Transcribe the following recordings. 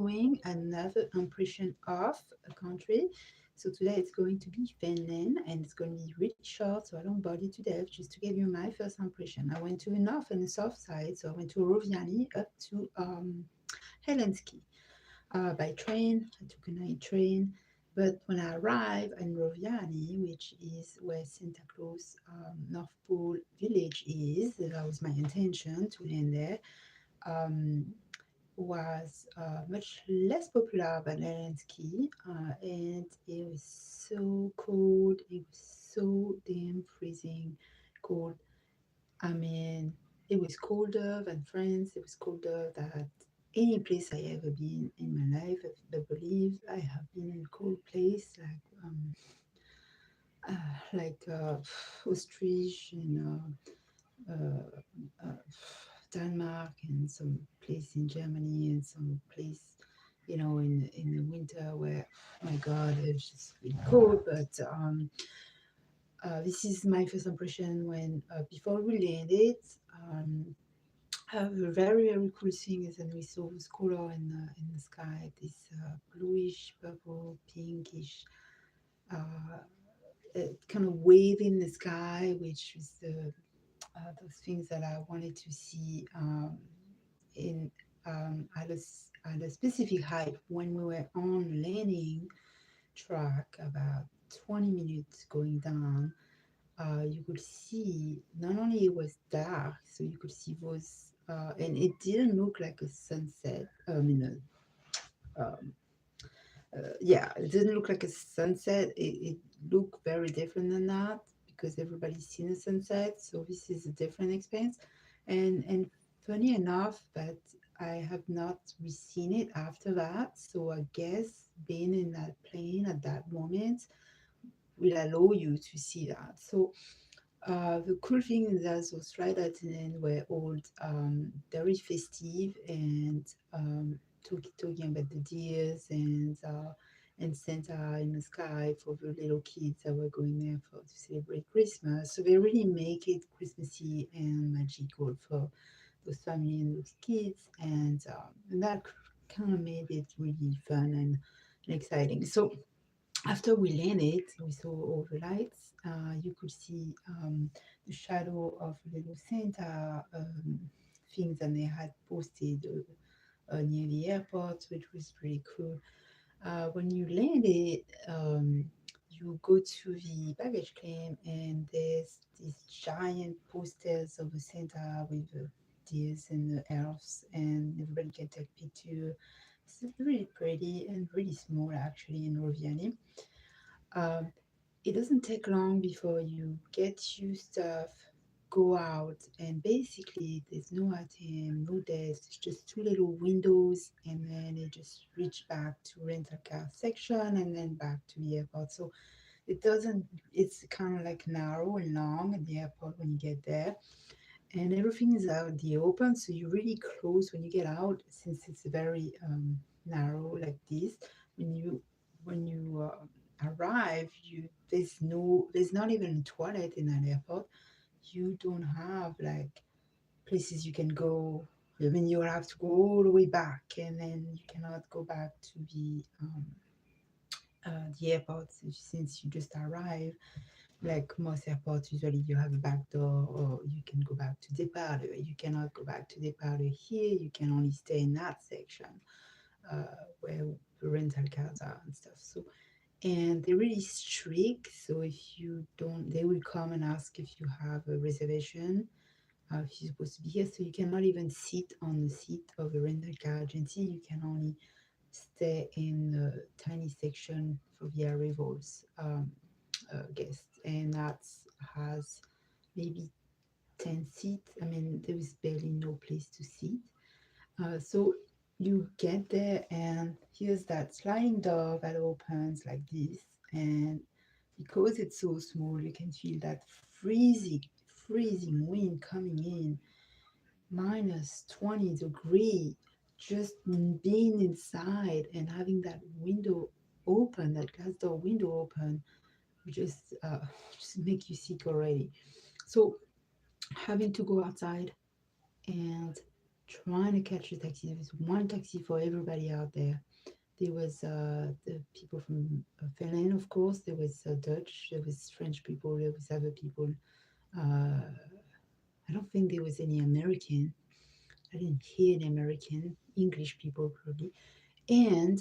doing another impression of a country. So today it's going to be Finland, and it's going to be really short, so I don't bore you to death. Just to give you my first impression, I went to the north and the south side. So I went to Rovaniemi up to Helsinki by train. I took a night train. But when I arrived in Rovaniemi, which is where Santa Claus North Pole village is, that was my intention to land there, um, was much less popular than Helsinki, and it was so cold. It was so damn freezing cold. I mean, it was colder than France. It was colder than any place I ever been in my life. I believe I have been in a cold place like Austriche and uh, Denmark and some place in Germany and some place, in the winter where, my God, it's just really cold. But this is my first impression when before we landed. Um, a very very cool thing is that we saw this color in the sky, this bluish, purple, pinkish, uh, kind of wave in the sky, which is those things that I wanted to see in at a specific height when we were on landing track about 20 minutes going down. You could see not only it was dark, so you could see those, and it didn't look like a sunset. I mean, um, yeah, it didn't look like a sunset. It looked very different than that because everybody's seen a sunset. So this is a different experience, and funny enough that I have not seen it after that. So I guess being in that plane at that moment will allow you to see that. So the cool thing is that those right at the end were all very festive and talking about the deers and Santa in the sky for the little kids that were going there for to celebrate Christmas. So they really make it Christmassy and magical for those family and those kids, and that kind of made it really fun and exciting. So after we landed, we saw all the lights. You could see the shadow of little Santa things that they had posted near the airport, which was pretty cool. When you landed, you go to the baggage claim, and there's these giant posters of the Santa with the deers and the elves, and everybody can take picture. It's really pretty and really small actually in Roviani. Um, it doesn't take long before you get your stuff, go out, and basically there's no ATM, no desk, it's just two little windows, and then it just reach back to rental car section and then back to the airport. So it doesn't, it's kind of like narrow and long at the airport when you get there, and everything is out the open, so you're really close when you get out since it's very narrow like this. When you arrive, there's not even a toilet in an airport. You don't have like places you can go. I mean, you have to go all the way back, and then you cannot go back to the airport since you just arrived. Like most airports, usually you have a back door, or you can go back to depart. You cannot go back to depart here. You can only stay in that section where the rental cars are and stuff. So, and they're really strict. So if you don't, they will come and ask if you have a reservation, if you're supposed to be here. So you cannot even sit on the seat of a rental car agency. You can only stay in a tiny section for the arrivals guests, and that has maybe 10 seats. I mean, there is barely no place to sit. So you get there, and here's that sliding door that opens like this, and because it's so small, you can feel that freezing wind coming in, minus 20 degree, just being inside and having that window open, that glass door window open, just just make you sick already. So having to go outside and trying to catch a taxi. There was one taxi for everybody out there. There was the people from Finland, of course. There was Dutch. There was French people. There was other people. Uh, I don't think there was any American. I didn't hear any American. English people probably. And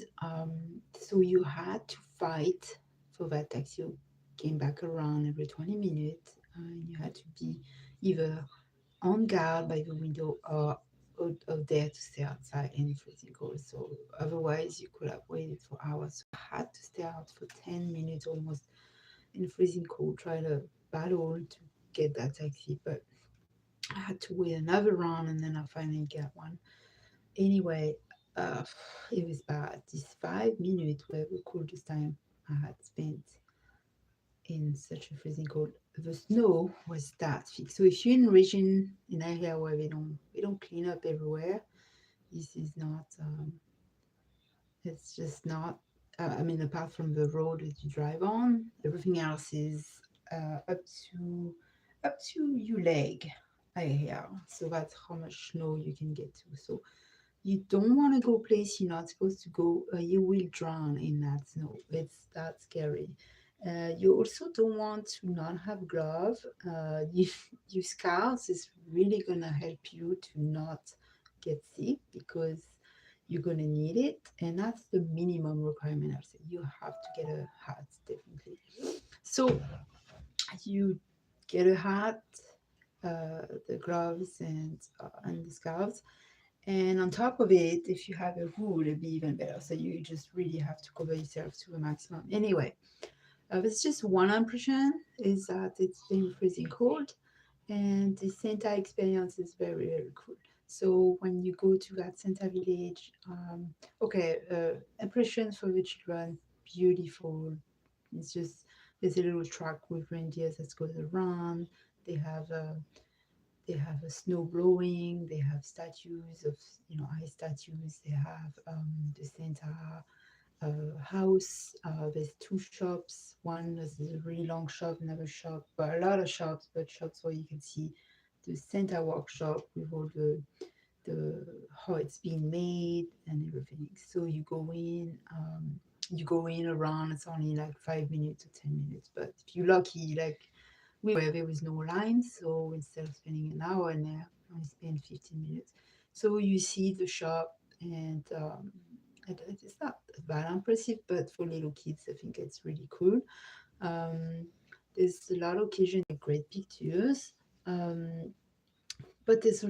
so you had to fight for that taxi. You came back around every 20 minutes, and you had to be either on guard by the window or out there to stay outside in freezing cold. So otherwise, you could have waited for hours. So I had to stay out for 10 minutes almost in freezing cold, try to battle to get that taxi. But I had to wait another round, and then I finally got one. Anyway, uh, it was bad. These 5 minutes were the coldest time I had spent in such a freezing cold. The snow was that thick. So if you're in region in area where they don't clean up everywhere, this is not. It's just not. I mean, apart from the road that you drive on, everything else is up to your leg area. So that's how much snow you can get to. So you don't want to go place you're not supposed to go. You will drown in that snow. It's that scary. You also don't want to not have glove. Your scarves is really gonna help you to not get sick because you're gonna need it, and that's the minimum requirement. I say you have to get a hat definitely. So you get a hat, the gloves, and the scarves, and on top of it, if you have a hood, it'd be even better. So you just really have to cover yourself to the maximum. Anyway, it's just one impression is that it's been freezing cold, and the Santa experience is very, very cool. So when you go to that Santa village, okay, impressions for the children, beautiful. It's just there's a little truck with reindeers that goes around. They have they have a snow blowing. They have statues of ice statues. They have the Santa house. There's two shops. One is a really long shop, another shop, but a lot of shops, but shops where you can see the Santa workshop with all the how it's being made and everything. So you go in around. It's only like 5 minutes or 10 minutes, but if you're lucky, like we were, there was no line, so instead of spending an hour in there, I only spent 15 minutes. So you see the shop, and it's not that impressive, but for little kids, I think it's really cool. Um, there's a lot of occasion great pictures, um, but it's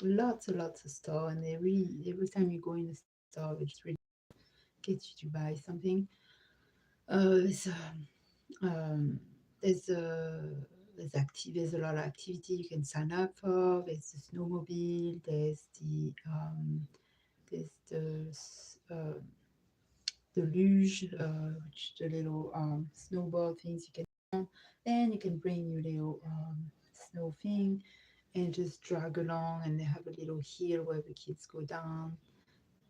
lots of store, and every time you go in the store, they just really get you to buy something. There's um, there's a there's a lot of activity you can sign up for. There's the snowmobile. There's the luge, which the little snowboard things you can on, and you can bring your little snow thing and just drag along. And they have a little hill where the kids go down,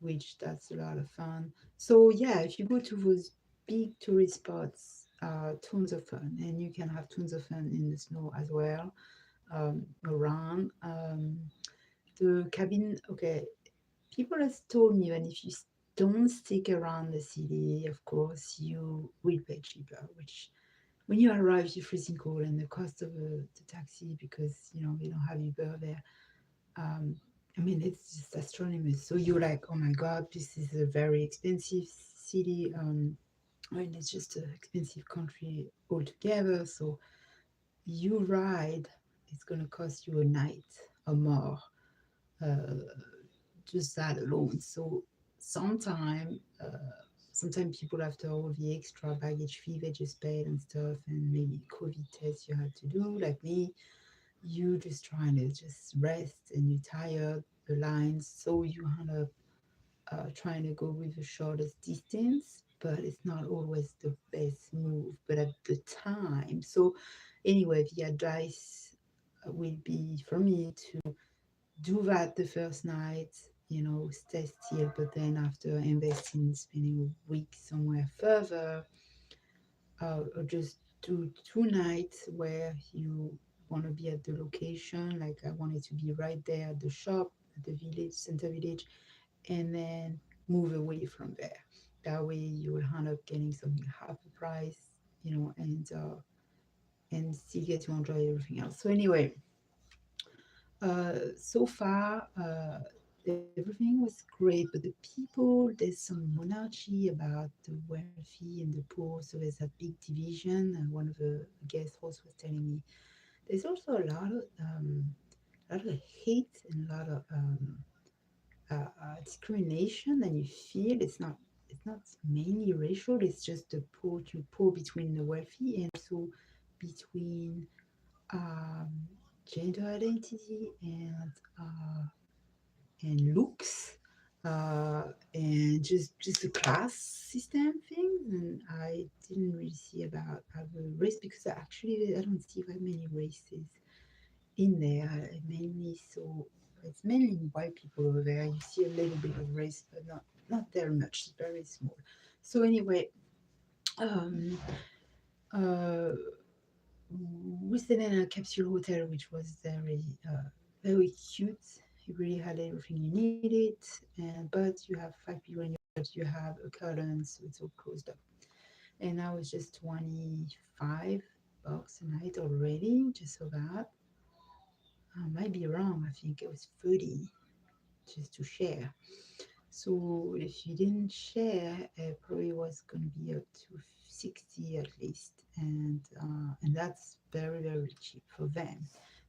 which that's a lot of fun. So yeah, if you go to those big tourist spots, tons of fun, and you can have tons of fun in the snow as well, around. The cabin, okay, people have told me that if you don't stick around the city, of course, you will pay cheaper, which when you arrive, you're freezing cold, and the cost of the taxi, because they don't have Uber there. Um, I mean, it's just astronomous. So you're like, oh my God, this is a very expensive city. I mean, it's just an expensive country altogether. So you ride, it's going to cost you a night or more, uh, just that alone. So sometime, sometimes people, after all the extra baggage fee they just paid and stuff, and maybe COVID tests you had to do, like me, you just trying to just rest and you're tired, the lines, so you end up trying to go with the shortest distance, but it's not always the best move. But at the time, so anyway, the advice will be for me to do that the first night, stay still, but then after investing, spending a week somewhere further, or just do 2 nights where you want to be at the location, like I wanted to be right there at the shop, at the village, center village, and then move away from there. That way you will end up getting something half the price, and still get to enjoy everything else. So anyway, so far, everything was great, but the people, there's some monarchy about the wealthy and the poor, so there's that big division. And one of the guest hosts was telling me there's also a lot of hate and a lot of discrimination, and you feel it's not mainly racial. It's just the poor between the wealthy and also between um, gender identity and looks, and just the class system things. And I didn't really see about other race, because actually I don't see that many races in there. I mainly saw it's mainly white people over there. You see a little bit of race, but not very much. It's very small. So anyway, um, uh, we stayed in a capsule hotel, which was very cute. It really had everything you needed, and but you have 5 people in your bed. You have a curtain, so it's all closed up. And I was just $25 a night already, just for that. I might be wrong. I think it was 30 just to share. So if you didn't share, it probably was going to be up to 60 at least, and that's very cheap for them.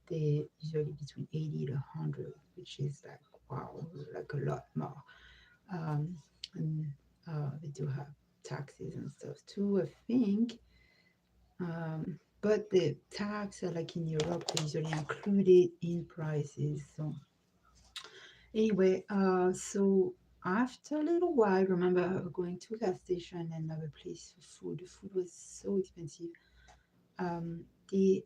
They usually between 80 to 100, which is like wow, like a lot more. Um, and they do have taxes and stuff too, I think. But the tax, like in Europe, they usually included in prices. So anyway, so after a little while, I remember going to a gas station and have a place for food. The food was so expensive. The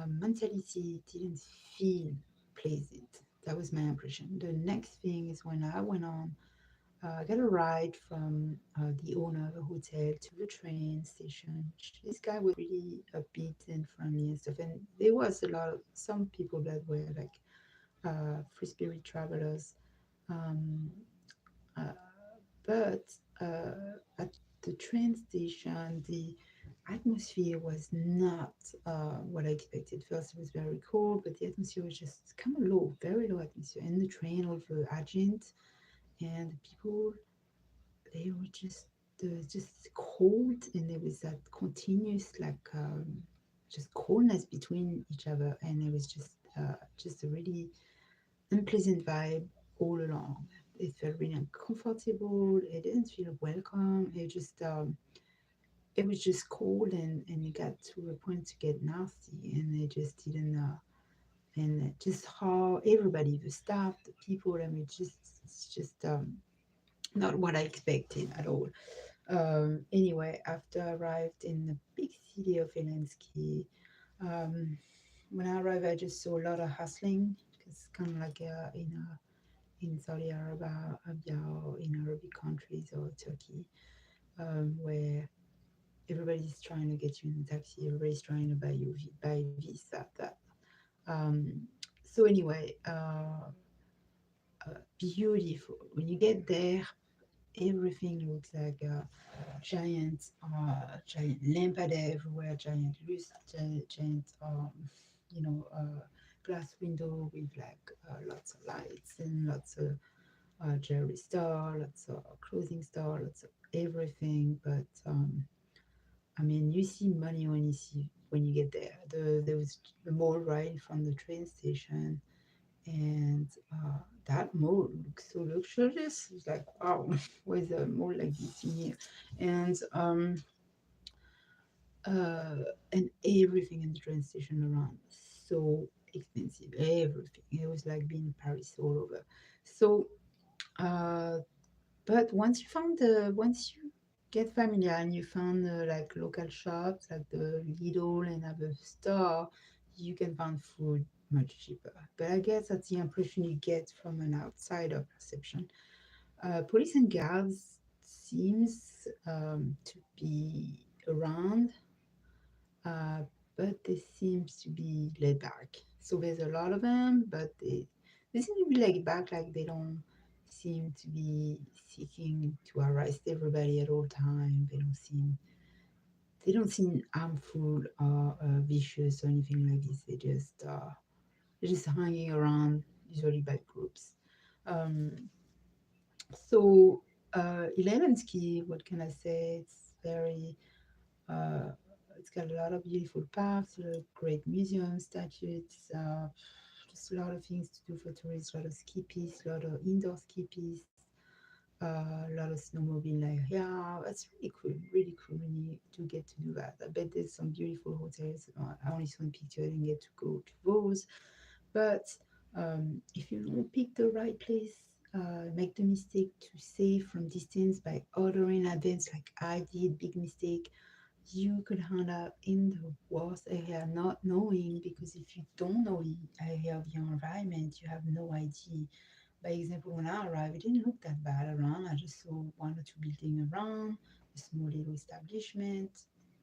mentality didn't feel pleasant. That was my impression. The next thing is when I went on, I got a ride from the owner of the hotel to the train station. This guy was really upbeat and friendly and stuff. And there was some people that were like free spirit travelers. Um, uh, but at the train station, the atmosphere was not what I expected. First, it was very cold, but the atmosphere was just kind of low, very low atmosphere. In the train, all the agents and the people, they were just cold, and there was that continuous just coldness between each other, and it was just a really unpleasant vibe all along. It felt really uncomfortable. It didn't feel welcome. It was just cold, and it got to a point to get nasty, and it just didn't. And just how everybody, the staff, the people, I mean, it's just not what I expected at all. Anyway, after I arrived in the big city of Helsinki, um, when I arrived, I just saw a lot of hustling, because kind of like in Saudi Arabia, or in Arabic countries or Turkey, where everybody's trying to get you in a taxi, everybody's trying to buy this, that. Um, so anyway, beautiful. When you get there, everything looks like a giant lampade everywhere, giant luz, giant glass window with like lots of lights and lots of jewelry store, lots of clothing store, lots of everything. But I mean, you see money when you get there. There was the mall right from the train station, and that mall looks so luxurious. It's like wow, where's a mall like this in here? And uh, and everything in the train station around so expensive. Everything. It was like being in Paris all over. So uh, but once you get familiar and you found like local shops like the Lidl and other store, you can find food much cheaper. But I guess that's the impression you get from an outsider perception. Police and guards seems to be around, uh, but they seems to be laid back. So there's a lot of them, but they seem to be laid back, like they don't seem to be seeking to arrest everybody at all time. They don't seem harmful or vicious or anything like this. They're just hanging around, usually by groups. Um, so Elevenski, what can I say? Uh, it's got a lot of beautiful parks, a lot of great museums, statues, just a lot of things to do for tourists, a lot of ski pistes, a lot of indoor ski pistes, a lot of snowmobile. Like, yeah, that's really cool when you do get to do that. I bet there's some beautiful hotels. I only saw in picture, I didn't get to go to those. But if you don't pick the right place, make the mistake to save from distance by ordering advance, like I did, big mistake. You could end up in the worst area not knowing, because if you don't know the area of your environment, you have no idea. By example, when I arrived, it didn't look that bad around. I just saw one or two buildings around, a small little establishment,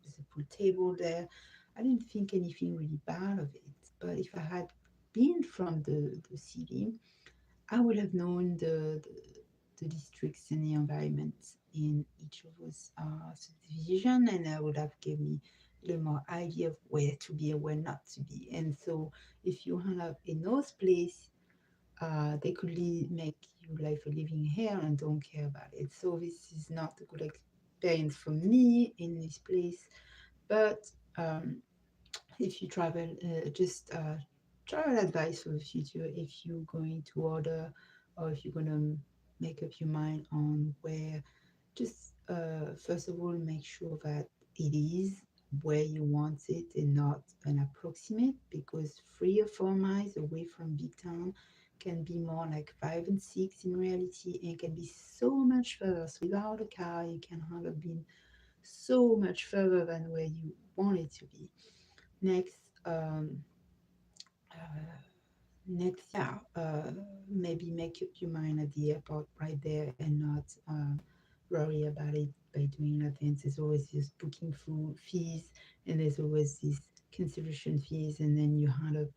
there's a pool table there. I didn't think anything really bad of it. But if I had been from the city, I would have known the districts and the environment in each of those subdivision, and I would have given me a little more idea of where to be and where not to be. And so, if you hang up in those places, they could make you life a living here and don't care about it. So this is not a good experience for me in this place. But if you travel, just travel advice for the future. If you're going to order, or if you're gonna make up your mind on where, just first of all make sure that it is where you want it and not an approximate, because 3 or 4 miles away from big town can be more like 5 and 6 in reality, and can be so much further. So without a car, you can end up being so much further than where you want it to be. Next, uh, yeah, maybe make up your mind at the airport right there and not worry about it by doing advance. There's always this booking fees, and there's always these cancellation fees, and then you end up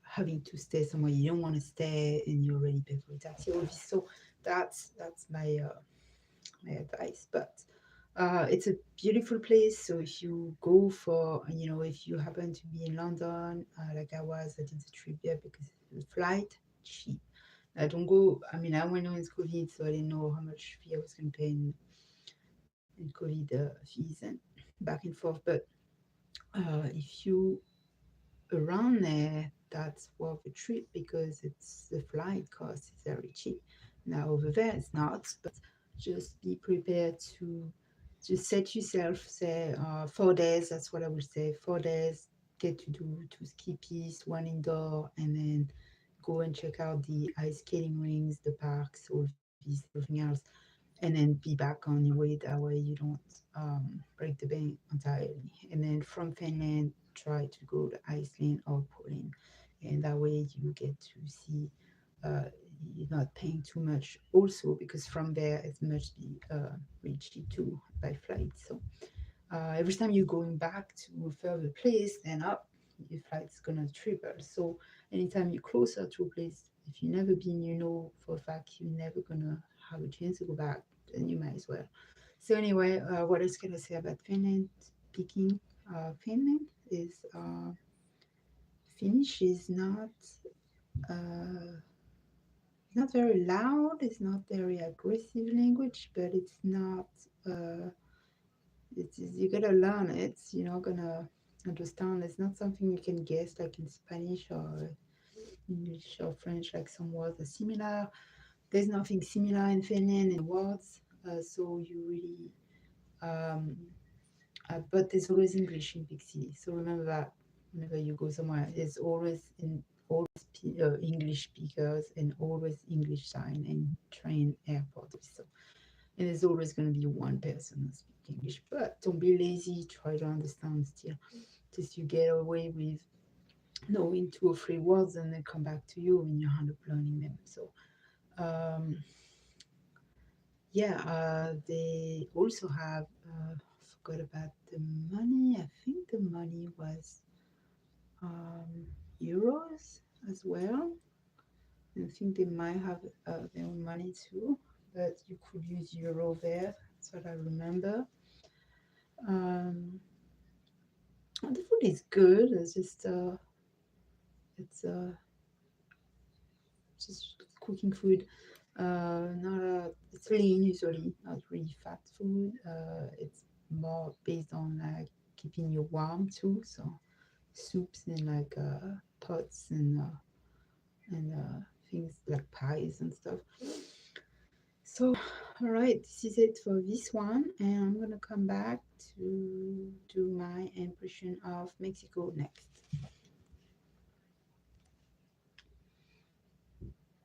having to stay somewhere you don't want to stay, and you already pay for it at your office. So that's my advice. But it's a beautiful place. So if you go for, if you happen to be in London, like I was, I did the trip there because the flight cheap. I don't go. I mean, I went on in COVID, so I didn't know how much fee I was going to pay in COVID fees and back and forth. But if you around there, that's worth a trip because it's the flight cost is very cheap. Now over there it's not, but just be prepared to just set yourself, say 4 days. That's what I would say. 4 days, get to do 2 ski pistes, one indoor, and then go and check out the ice skating rinks, the parks, all this, everything else, and then be back on your way. That way you don't break the bank entirely. And then from Finland, try to go to Iceland or Poland, and that way you get to see. Uh, you're not paying too much also, because from there it must be really cheap too by flight. So every time you're going back to a further place, then up your flight's gonna triple. So anytime you're closer to a place, if you've never been, you know for a fact you're never gonna have a chance to go back, then you might as well. So anyway, what else can I say about Finland? Speaking, Finland is Finnish is uh, not very loud. It's not very aggressive language, but it's not. You gotta learn it. You're not gonna understand. It's not something you can guess like in Spanish or English or French. Like some words are similar. There's nothing similar in Finland in words. So you really. Um, but there's always English in big cities. So remember that whenever you go somewhere, there's always English speakers and always English sign and train airport. So and there's always going to be one person who speaks English. But don't be lazy. Try to understand still. Just you get away with knowing 2 or 3 words, and they come back to you when you end up learning them. So um, yeah, they also have forgot about the money. I think the money was euros as well. I think they might have their own money too, but you could use euro there. That's what I remember. Um, and the food is good. It's just cooking food. Not it's lean usually, not really fat food. It's more based on like keeping you warm too. So soups and like pots and things like pies and stuff. So, all right, this is it for this one, and I'm gonna come back to do my impression of Mexico next.